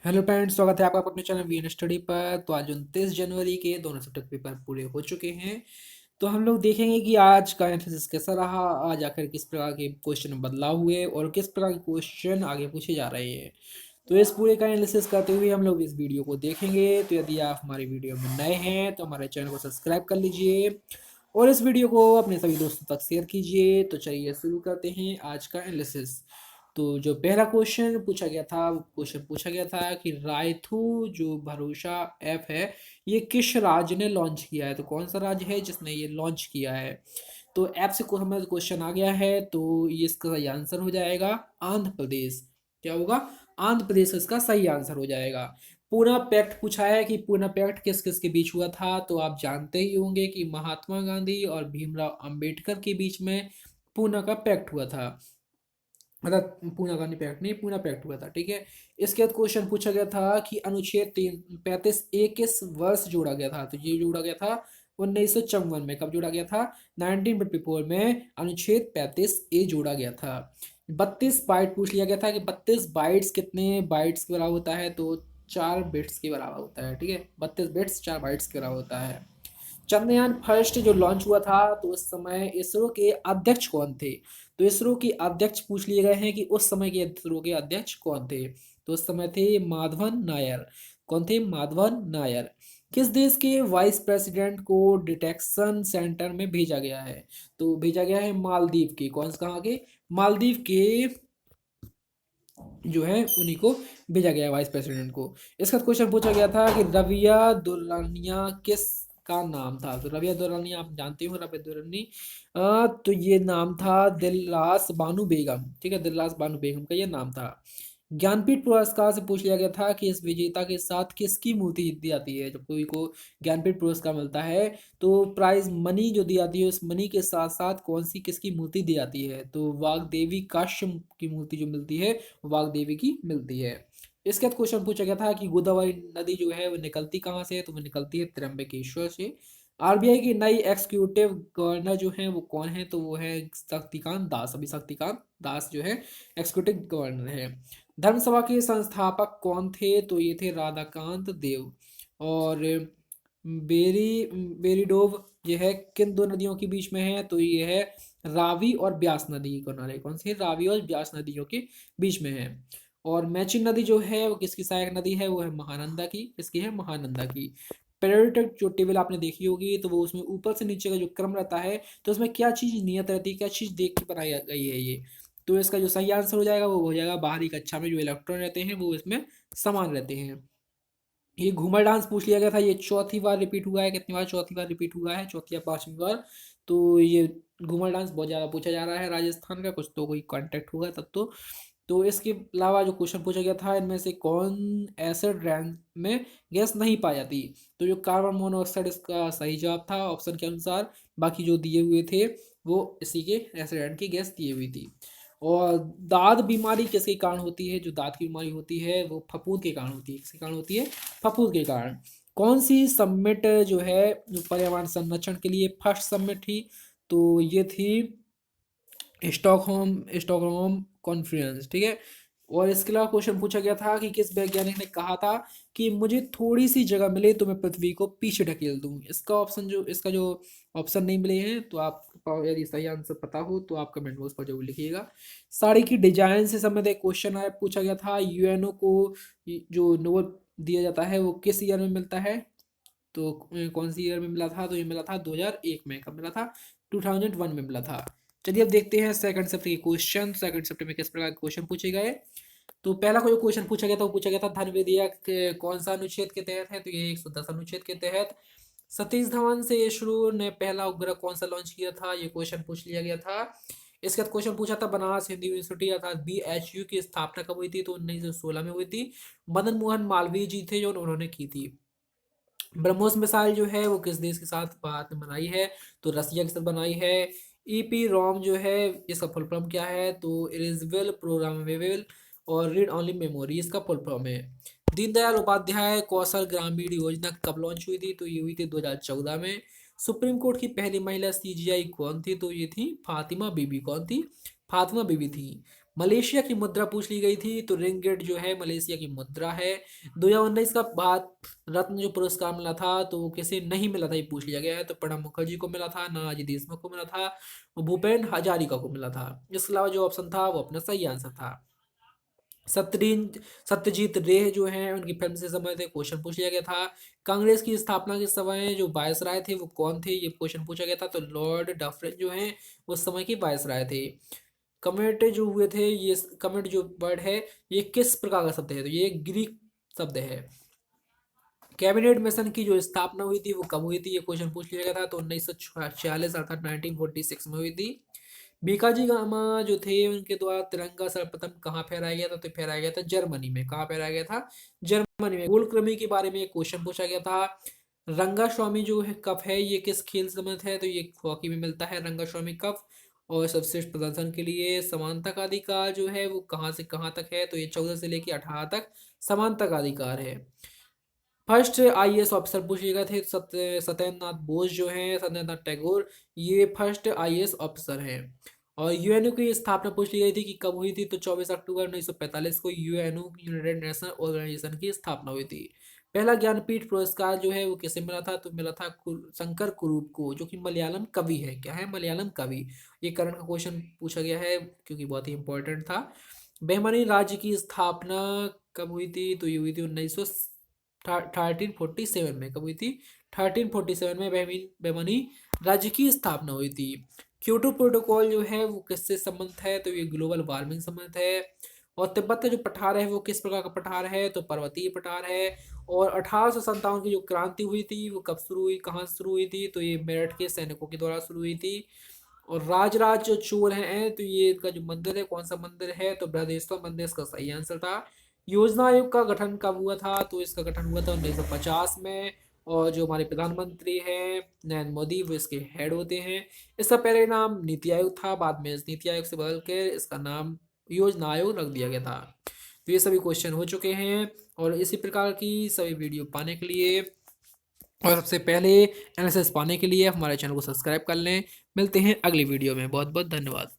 Hello friends, स्वागत है आपका अपने चैनल वीएन स्टडी पर। तो आज 29 जनवरी के दोनों सब्जेक्ट पेपर पूरे हो चुके हैं। तो हम लोग देखेंगे कि आज का एनालिसिस कैसा रहा, आज आखिर किस प्रकार के क्वेश्चन में बदलाव हुए और किस प्रकार के क्वेश्चन आगे पूछे जा रहे हैं। तो इस पूरे का एनालिसिस करते हुए हम लोग इस वीडियो को देखेंगे। तो यदि आप हमारे वीडियो में नए हैं तो हमारे चैनल को सब्सक्राइब कर लीजिए और इस वीडियो को अपने सभी दोस्तों तक शेयर कीजिए। तो चलिए शुरू करते हैं आज का एनालिसिस। तो जो पहला क्वेश्चन पूछा गया था, वो क्वेश्चन पूछा गया था कि रायथू जो भरोसा ऐप है, ये किस राज्य ने लॉन्च किया है। तो कौन सा राज्य है जिसने ये लॉन्च किया है। तो ऐप से हमें क्वेश्चन आ गया है, तो ये इसका सही आंसर हो जाएगा आंध्र प्रदेश। क्या होगा? आंध्र प्रदेश इसका सही आंसर हो जाएगा। पूना पैक्ट पूछा है कि पूना पैक्ट किस किस के बीच हुआ था। तो आप जानते ही होंगे कि महात्मा गांधी और भीमराव अंबेडकर के बीच में पूना का पैक्ट हुआ था। मतलब पूना गांधी पैक्ट नहीं, पूना पैक्ट हुआ था। ठीक है। इसके बाद क्वेश्चन पूछा गया था कि अनुच्छेद 35A किस वर्ष जोड़ा गया था। तो ये जोड़ा गया था 1954 में। कब जोड़ा गया था? 1954 में अनुच्छेद 35A जोड़ा गया था। 32 बाइट पूछ लिया गया था कि 32 बाइट्स कितने बाइट्स के बराबर होता है। तो 4 बिट्स के बराबर होता है। ठीक है, 32 बिट्स 4 बाइट्स के बराबर होता है। चंद्रयान फर्स्ट जो लॉन्च हुआ था, तो उस समय इसरो के अध्यक्ष कौन थे। तो इसरो के अध्यक्ष पूछ लिए गए हैं कि उस समय के इसरो के अध्यक्ष कौन थे। तो उस समय थे माधवन नायर। कौन थे? माधवन नायर। किस देश के वाइस प्रेसिडेंट को डिटेक्शन सेंटर में भेजा गया है। तो भेजा गया है मालदीव के। कौन सा? कहाँ के? मालदीव के जो है उन्हीं को भेजा गया वाइस प्रेसिडेंट को। इसका क्वेश्चन पूछा गया था कि रबिया दुर्रानिया किस का नाम था। तो रबिया दुर्रानी आप जानते हो, रबिया दुर्रानी तो ये नाम था दिलरास बानो बेगम। ठीक है, दिलरास बानो बेगम का ये नाम था। ज्ञानपीठ पुरस्कार से पूछ लिया गया था कि इस विजेता के साथ किसकी मूर्ति दी जाती है। जब कोई को ज्ञानपीठ पुरस्कार मिलता है तो प्राइज मनी जो दी जाती है, उस मनी के साथ साथ कौन सी किसकी मूर्ति दी जाती है। तो वाग्देवी काश्यप की मूर्ति जो मिलती है, वाग्देवी की मिलती है। इसके बाद क्वेश्चन पूछा गया था कि गोदावरी नदी जो है वो निकलती कहाँ से है। तो वो निकलती है त्र्यंबकेश्वर से। आरबीआई की नई एग्जीक्यूटिव गवर्नर जो है वो कौन है। तो वो है शक्तिकांत दास। अभी शक्तिकांत दास जो है एग्जीक्यूटिव गवर्नर है। धर्मसभा के संस्थापक कौन थे। तो ये थे राधाकांत देव। और बेरीडोव ये है किन दो नदियों के बीच में है। तो ये है रावी और ब्यास नदी के किनारे। कौन सी? रावी और ब्यास नदियों के बीच में है। और मैची नदी जो है वो किसकी सहायक नदी है। वो है महानंदा की। किसकी है? महानंदा की। पीरियोडिक जो टेबल आपने देखी होगी, तो वो उसमें ऊपर से नीचे का जो क्रम रहता है, तो उसमें क्या चीज नियत रहती है, क्या चीज देख के बनाई गई है ये। तो इसका जो सही आंसर हो जाएगा वो हो जाएगा बाहरी कक्षा में जो इलेक्ट्रॉन रहते हैं वो इसमें समान रहते हैं। ये घूमर डांस पूछ लिया गया था। ये चौथी बार रिपीट हुआ है। कितनी बार? चौथी बार रिपीट हुआ है, चौथी या पांचवी बार। तो ये घूमर डांस बहुत ज़्यादा पूछा जा रहा है राजस्थान का। कुछ तो कोई कांटेक्ट होगा तब तो इसके अलावा जो क्वेश्चन पूछा गया था, इनमें से कौन एसिड रैन में गैस नहीं पाई जाती। तो जो कार्बन मोनोऑक्साइड इसका सही जवाब था ऑप्शन के अनुसार। बाकी जो दिए हुए थे वो इसी के एसिड रैन की गैस दी हुई थी। और दाद बीमारी किसके कारण होती है। जो दांत की बीमारी होती है वो फफूंद के कारण होती है। किसके कारण होती है? फफूंद के कारण। कौन सी समिट जो है जो पर्यावरण संरक्षण के लिए फर्स्ट समिट थी। तो ये थी स्टॉकहोम स्टॉकहोम कॉन्फ्रेंस। ठीक है। और इसके अलावा क्वेश्चन पूछा गया था कि किस वैज्ञानिक ने कहा था कि मुझे थोड़ी सी जगह मिले तो मैं पृथ्वी को पीछे ढकेल दूं। इसका जो ऑप्शन नहीं मिले हैं, तो आप यदि सही आंसर पता हो तो आप कमेंट बॉक्स पर जरूर लिखिएगा। साड़ी की डिजाइन से संबंधित क्वेश्चन आया, पूछा गया था यूएनओ को जो नोबेल दिया जाता है वो किस ईयर में मिलता है। तो कौन सी ईयर में मिला था। तो ये मिला था 2001 में। कब मिला था? 2001 में मिला था। चलिए अब देखते हैं सेकंड शिफ्ट के क्वेश्चन। सेकंड शिफ्ट में किस प्रकार के क्वेश्चन पूछे गए। तो पहला कोई क्वेश्चन पूछा गया था, वो पूछा गया था धन विधेयक कौन सा अनुच्छेद के तहत है। तो ये 110 अनुच्छेद के तहत। सतीश धवन से इसरो ने पहला उपग्रह कौन सा लॉन्च किया था, ये क्वेश्चन पूछ लिया गया था। इसके बाद क्वेश्चन पूछा था बनारस हिंदू यूनिवर्सिटी अर्थात BHU की स्थापना कब हुई थी। तो 1916 में हुई थी। मदन मोहन मालवीय जी थे जो उन्होंने की थी। ब्रह्मोस मिसाइल जो है वो किस देश के साथ भारत ने बनाई है। तो रसिया के साथ बनाई है। ईपी रोम जो है इसका फुल फॉर्म क्या है। तो इरेजेबल प्रोग्रामेबल और रीड ओनली मेमोरी इसका फुल फॉर्म है। दीनदयाल उपाध्याय कौशल ग्रामीण योजना कब लॉन्च हुई थी। तो ये हुई थी 2014 में। सुप्रीम कोर्ट की पहली महिला CJI कौन थी। तो ये थी फातिमा बीबी। कौन थी? फातिमा बीबी थी। मलेशिया की मुद्रा पूछ ली गई थी, तो रिंगिट जो है मलेशिया की मुद्रा है। 2019 का भारत रत्न जो पुरस्कार मिला था तो वो किसे नहीं मिला था, ये पूछ लिया गया है। तो प्रणब मुखर्जी को मिला था, नानाजी देशमुख को मिला था और भूपेन हजारिका को मिला था। इसके अलावा जो ऑप्शन था वो अपना सही आंसर था। सत्यजीत रे जो हैं उनकी फिल्म से संबंधित क्वेश्चन पूछ लिया गया था। कांग्रेस की स्थापना के समय जो वायसराय थे वो कौन थे, ये क्वेश्चन पूछा गया था। तो लॉर्ड डफरिन जो हैं उस समय की वायसराय थे। कमेट जो हुए थे, ये कमेट जो वर्ड है ये किस प्रकार का शब्द है, तो ये ग्रीक शब्द है। कैबिनेट मिशन की जो स्थापना हुई थी वो कब हुई थी, ये क्वेश्चन पूछ लिया गया था। तो 1946 अर्थात 1946 में हुई थी। बीकाजी गामा जो थे उनके द्वारा तिरंगा सर्वप्रथम कहाँ फहराया गया था, तो फहराया गया था जर्मनी में। कहाँ फहराया गया था, जर्मनी में। गोल कृमि के बारे में एक क्वेश्चन पूछा गया था। रंगास्वामी जो है कप है ये किस खेल से संबंधित है, तो ये हॉकी में मिलता है रंगास्वामी कप। और सर्वश्रेष्ठ प्रदर्शन के लिए समानता का अधिकार जो है वो कहाँ से कहाँ तक है, तो ये 14 से लेकर 18 तक समानता का अधिकार है। फर्स्ट आईएएस ऑफिसर पूछे गए थे सत्येंद्र नाथ बोस जो हैं, सत्येंद्र नाथ टैगोर, ये फर्स्ट आईएएस ऑफिसर हैं। और यूएनओ की स्थापना पूछ ली गई थी कि कब हुई थी, तो 24 अक्टूबर 1945 को यूएनओ यूनाइटेड नेशन ऑर्गेनाइजेशन की स्थापना हुई थी। पहला ज्ञानपीठ पुरस्कार जो है वो किसे मिला था, तो मिला था शंकर कुरूप को, जो कि मलयालम कवि है। क्या है, मलयालम कवि। ये करंट का क्वेश्चन पूछा गया है क्योंकि बहुत ही इंपॉर्टेंट था। बेमनी राज्य की स्थापना कब हुई थी, तो ये हुई थी 1347 में। कब हुई थी, 1347 में बेमनी राज्य की स्थापना हुई थी। क्योटो प्रोटोकॉल जो है वो किससे संबंधित है, तो ये ग्लोबल वार्मिंग संबंधित है। और तिब्बत का जो पठार है वो किस प्रकार का पठार है, तो पर्वतीय पठार है। और 1857 की जो क्रांति हुई थी वो कब शुरू हुई, कहाँ से शुरू हुई थी, तो ये मेरठ के सैनिकों के द्वारा शुरू हुई थी। और राजराज जो चोर हैं, तो ये इनका जो मंदिर है कौन सा मंदिर है, तो बृहदेश्वर मंदिर इसका सही आंसर था। योजना आयोग का गठन कब हुआ था, तो इसका गठन हुआ था 1950 में। और जो हमारे प्रधानमंत्री हैं नरेंद्र मोदी वो इसके हेड होते हैं। इसका पहले नाम नीति आयोग था, बाद में इस नीति आयोग से बदल कर इसका नाम योजना आयोग रख दिया गया था। तो ये सभी क्वेश्चन हो चुके हैं। और इसी प्रकार की सभी वीडियो पाने के लिए और सबसे पहले एनालिसिस पाने के लिए हमारे चैनल को सब्सक्राइब कर लें। मिलते हैं अगली वीडियो में। बहुत बहुत धन्यवाद।